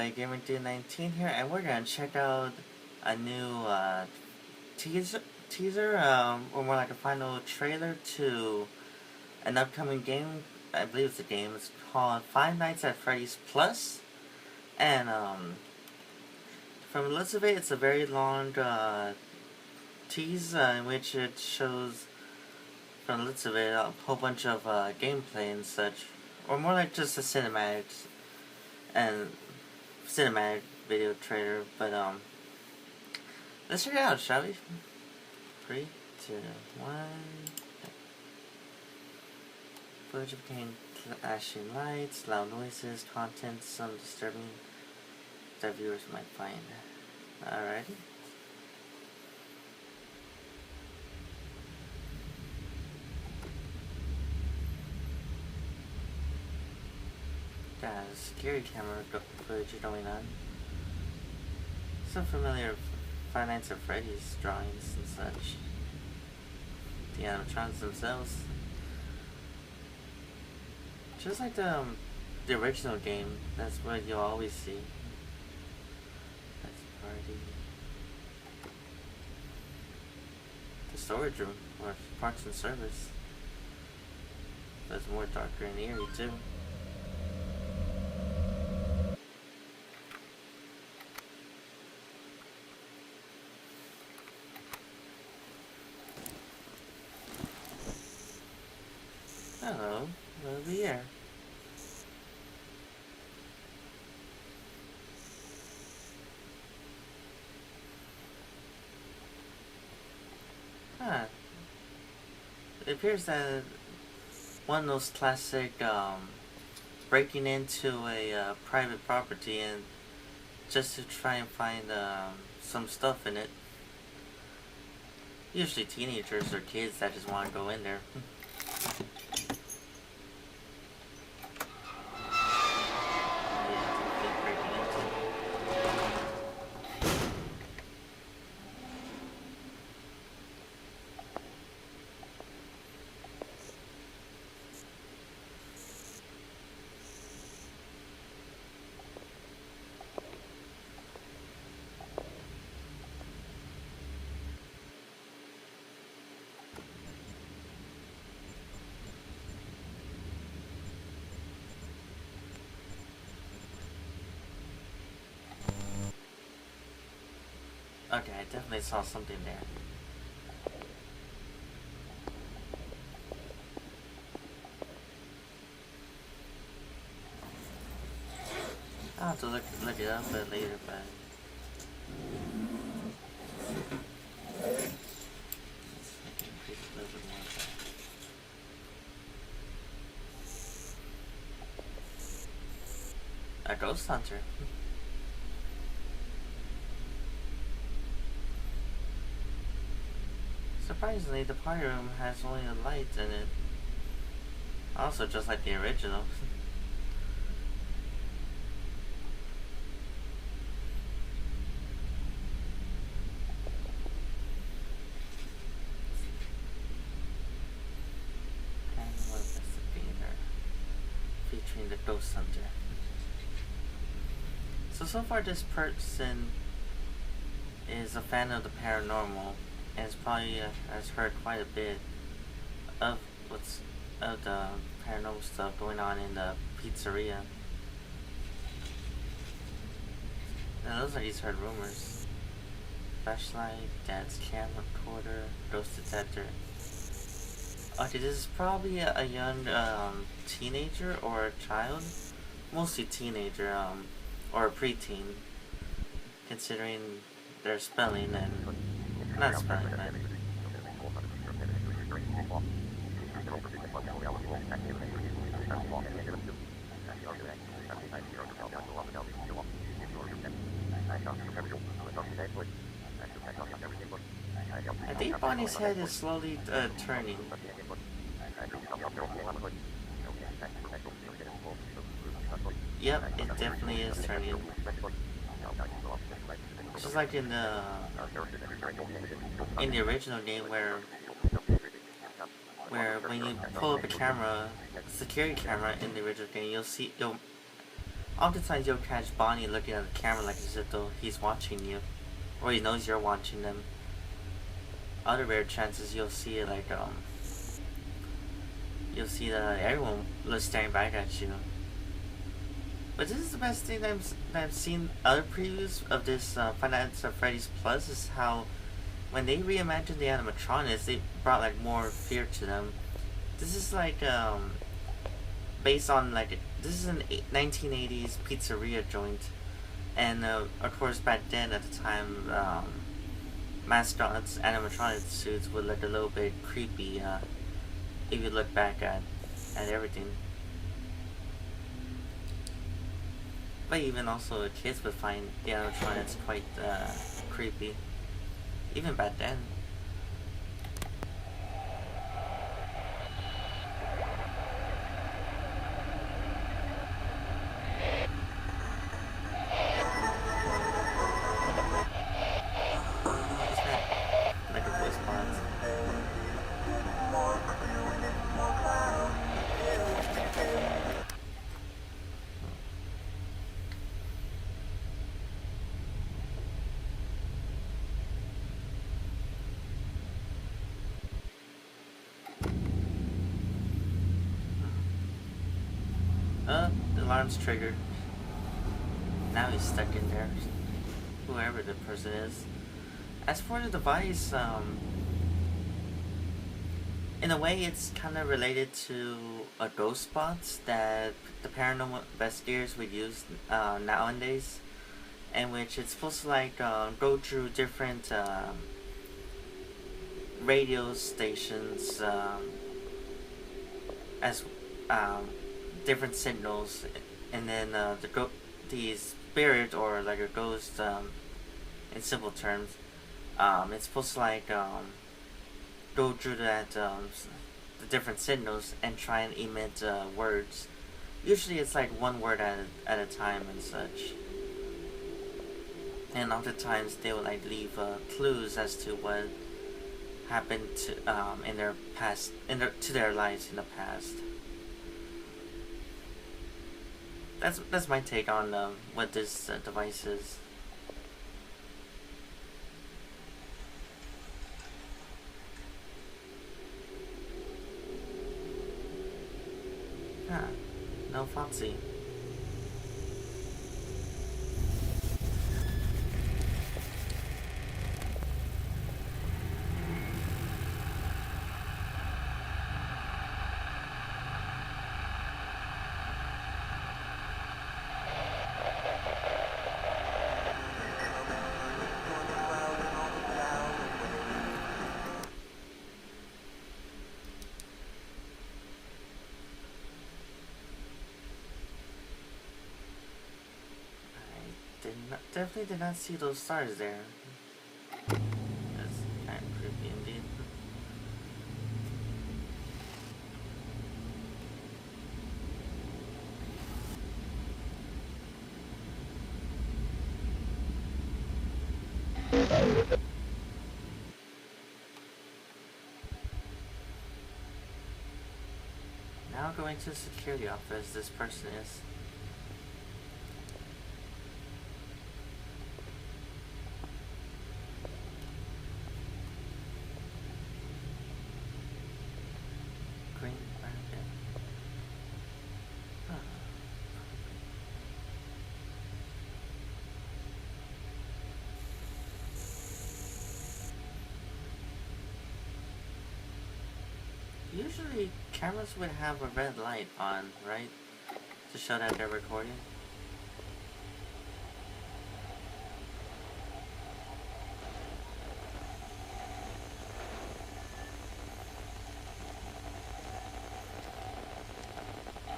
everybody, Gamer19 here, and we're gonna check out a new teaser, or more like a final trailer to an upcoming game. I believe it's a game. It's called Five Nights at Freddy's Plus, and from the looks of it, it's a very long tease in which it shows, from the looks of it, a whole bunch of gameplay and such, or more like just a cinematic video trailer. But let's check it out, shall we? 3, 2, 1. Footage obtained flashing lights, loud noises, content, some disturbing that viewers might find. Alrighty. Got a scary camera footage going on. Some familiar Five Nights at Freddy's drawings and such. The animatronics themselves. Just like the original game, that's what you'll always see. That's party. The storage room, or parts and service. That's more darker and eerie too. Hello, over here. Huh. It appears that one of those classic breaking into a private property and just to try and find some stuff in it. Usually teenagers or kids that just want to go in there. Okay, I definitely saw something there. I'll have to look it up later, but a ghost hunter. Surprisingly, the party room has only a light in it. Also, just like the original. Animal investigator, featuring the ghost hunter. So far this person is a fan of the paranormal, and has probably has heard quite a bit of the paranormal stuff going on in the pizzeria. Now those are he's heard rumors. Flashlight, dad's camera recorder, ghost detector. Okay, this is probably a young teenager or a child, mostly teenager, or a preteen, considering their spelling and not spelling, but I think Bonnie's head is slowly turning. Yep, it definitely is turning. Just like in the original game, where when you pull up a camera, security camera in the original game, Oftentimes you'll catch Bonnie looking at the camera like as if though he's watching you, or he knows you're watching them. Other rare chances you'll see you'll see that everyone was staring back at you. But this is the best thing that I've seen other previews of this Five Nights at Freddy's Plus is how when they reimagined the animatronics, they brought like more fear to them. This is like based on like this is an 1980s pizzeria joint, and of course back then at the time, mascots animatronic suits would look a little bit creepy if you look back at everything. But even also kids would find the animatronics quite creepy, even back then. Is that like a voice box? The alarm's triggered. Now he's stuck in there. Whoever the person is. As for the device, in a way, it's kind of related to a ghost box that the paranormal investigators would use nowadays, in which it's supposed to like go through different radio stations as um, different signals, and then the spirit or like a ghost, in simple terms, it's supposed to like go through the different signals and try and emit words. Usually it's like one word at a time and such. And oftentimes they will like leave clues as to what happened in their past, to their lives in the past. That's my take on what this device is. Huh. No Foxy. Definitely did not see those stars there. That's kind of creepy indeed. Now going to the security office, this person is. Green blanket. Huh. Usually cameras would have a red light on, right? To show that they're recording.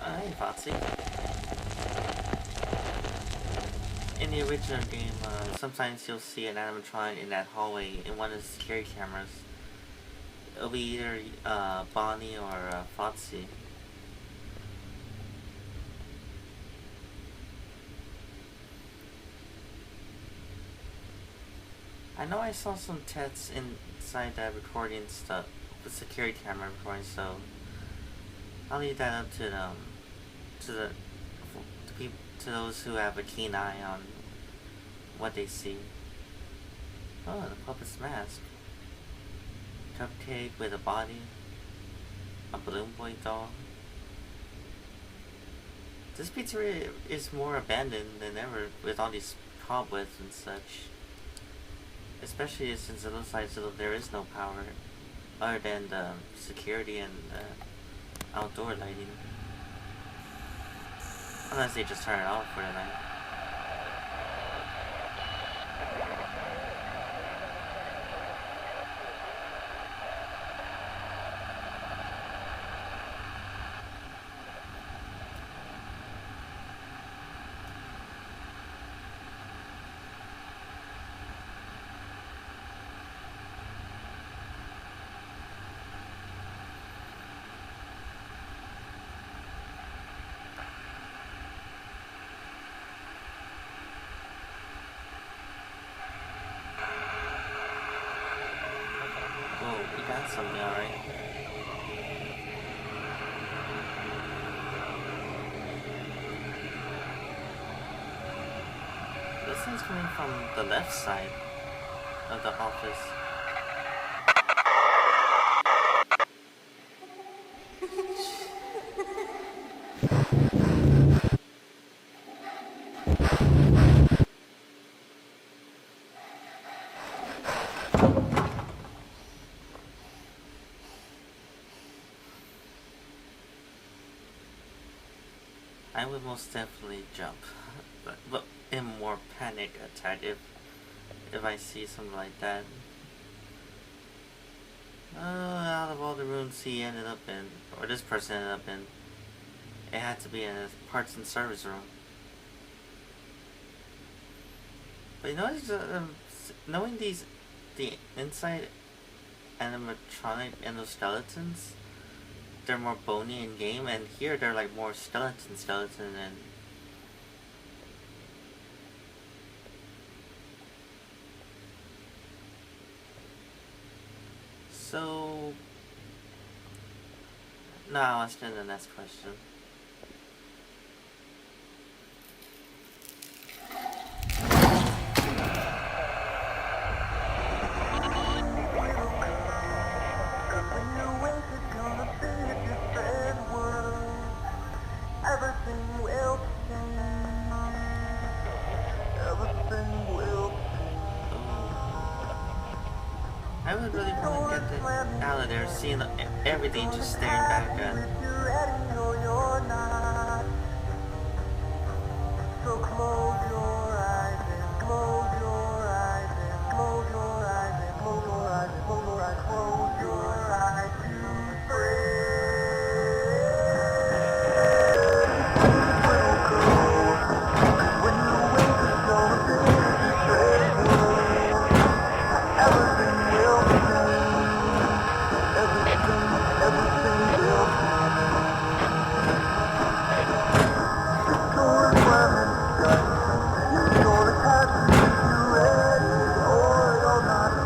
Hey, Foxy. In the original game, sometimes you'll see an animatronic in that hallway in one of the security cameras. It'll be either Bonnie or Foxy. I know I saw some tests inside that recording stuff, the security camera recording, so I'll leave that up to the to those who have a keen eye on what they see. Oh, the puppet's mask. Cupcake with a body. A balloon boy doll. This pizzeria is more abandoned than ever with all these cobwebs and such. Especially since it looks like as though there is no power other than the security and outdoor lighting. Unless they just turn it off for the night. Whoa, we got something, alright. This thing's coming from the left side of the office. I would most definitely jump, but in more panic attack if I see something like that. Out of all the rooms he ended up in, or this person ended up in, it had to be in a parts and service room. But you know, knowing the inside animatronic endoskeletons, they're more bony in game, and here they're like more skeleton and so now let's get to the next question. I would really want to get out of there, seeing everything just staring back at. So close your eyes and close your eyes and close your eyes and close your eyes and close your eyes, close your eyes to pray. When you wake up, gonna be a different world. Everything will change. Everything will change. Door slamming shut. You know the time you ready or you're not.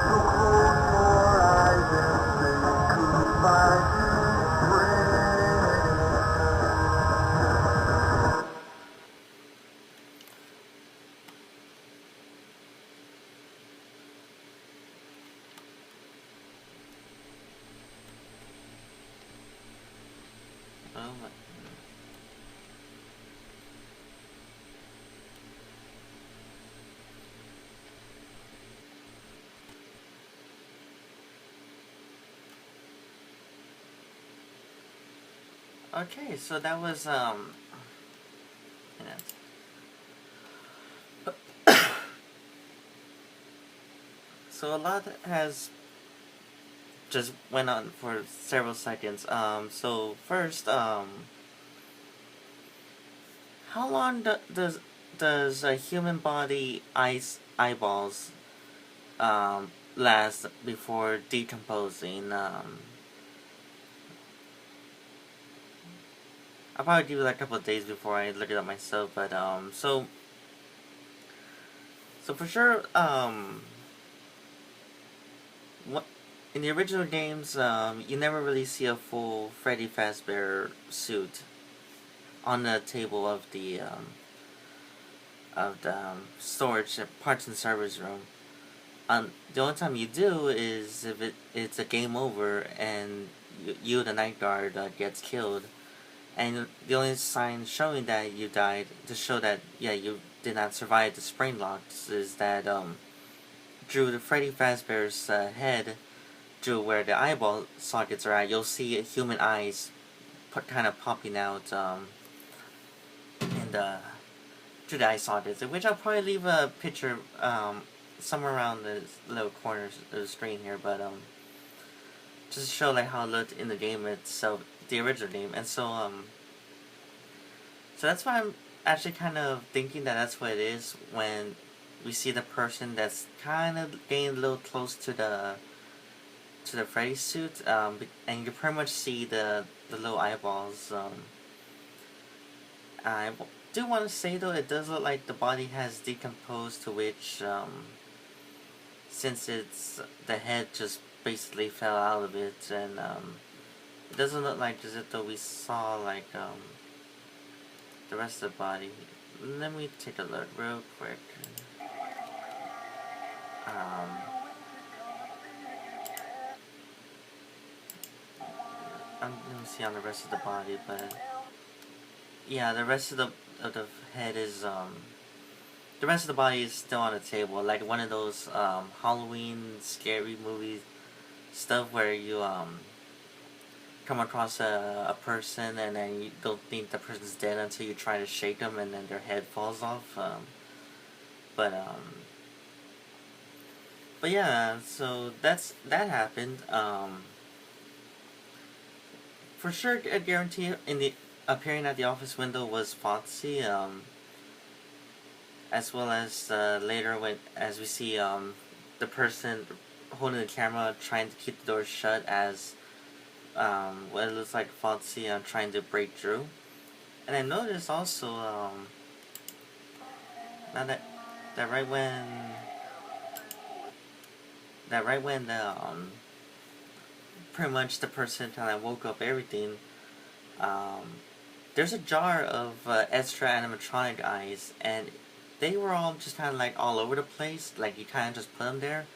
So close your eyes and say goodbye to friends. Oh my. Okay, so that was so a lot has just went on for several seconds. So first, how long does a human body eyeballs last before decomposing? I'll probably give it like a couple of days before I look it up myself. But so for sure, what in the original games, you never really see a full Freddy Fazbear suit. on the table of the storage parts and servers room. The only time you do is if it's a game over and you the night guard gets killed, and the only sign showing that you died to show that yeah you did not survive the spring locks is that Drew the Freddy Fazbear's head, Drew where the eyeball sockets are at. You'll see human eyes kind of popping out in the through the eye sockets, which I'll probably leave a picture somewhere around the little corners of the screen here, but just to show like how it looked in the game itself, the original game, and so that's why I'm actually kind of thinking that that's what it is when we see the person that's kind of getting a little close to the Freddy suit, and you can pretty much see the little eyeballs. I do want to say though, it does look like the body has decomposed, to which since it's the head just basically fell out of it, and it doesn't look like as if though we saw like the rest of the body. Let me take a look real quick. Let me see on the rest of the body, but yeah, the rest of the head is the rest of the body is still on the table, like one of those Halloween scary movie stuff where you come across a person and then you don't think the person's dead until you try to shake them and then their head falls off. But yeah, so that happened. For sure, I guarantee in the appearing at the office window was Foxy. As well as later as we see the person holding the camera trying to keep the door shut as what it looks like Foxy trying to break through. And I noticed also now that right when the pretty much the person kind of woke up everything, there's a jar of extra animatronic eyes, and they were all just kind of like all over the place, like you kind of just put them there,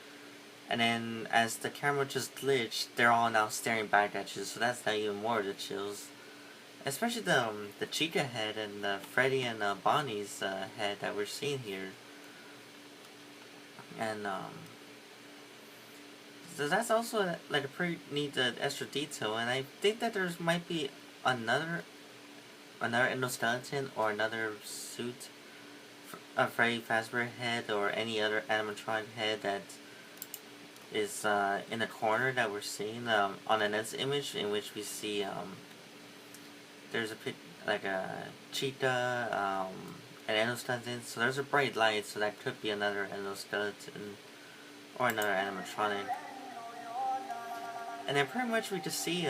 and then as the camera just glitched, they're all now staring back at you, so that's not even more of the chills. Especially the Chica head and the Freddy and Bonnie's head that we're seeing here. And so that's also like a pretty neat extra detail, and I think that there's might be another endoskeleton or another suit, a Freddy Fazbear head or any other animatronic head that is in the corner that we're seeing on the next image, in which we see there's like a cheetah, an endoskeleton. So there's a bright light, so that could be another endoskeleton or another animatronic. And then pretty much we just see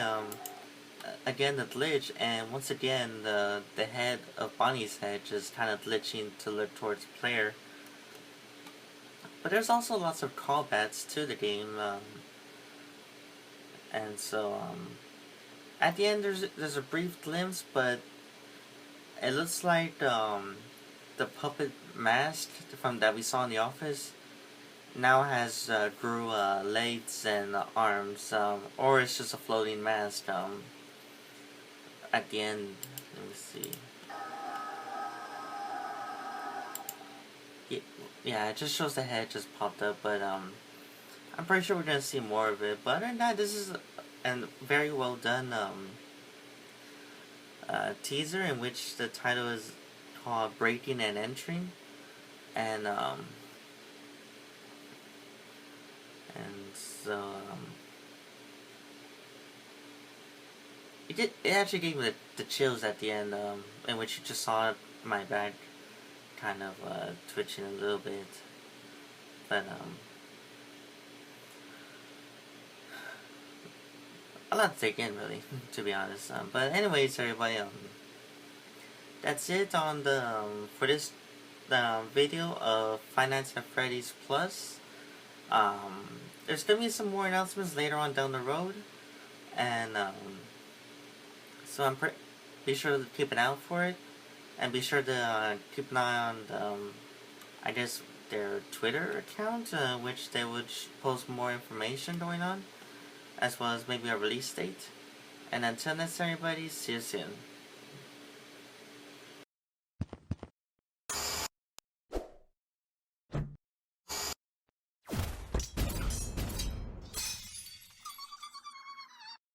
again the glitch, and once again the head of Bonnie's head just kind of glitching to look towards the player. But there's also lots of callbacks to the game, and so at the end there's a brief glimpse, but it looks like the puppet mask from that we saw in the office now has grew legs and arms, or it's just a floating mask. At the end, let me see. Yeah, it just shows the head just popped up, but I'm pretty sure we're gonna see more of it. But other than that, this is a very well done teaser in which the title is called "Breaking and Entering," and so it actually gave me the chills at the end, in which you just saw my back kind of twitching a little bit, but a lot to take in, really, to be honest. But anyways, everybody, that's it on the for this video of Five Nights at Freddy's Plus. There's gonna be some more announcements later on down the road, and so be sure to keep an eye out for it, and be sure to keep an eye on I guess their Twitter account, which they would post more information going on, as well as maybe a release date. And until next time, everybody, see you soon.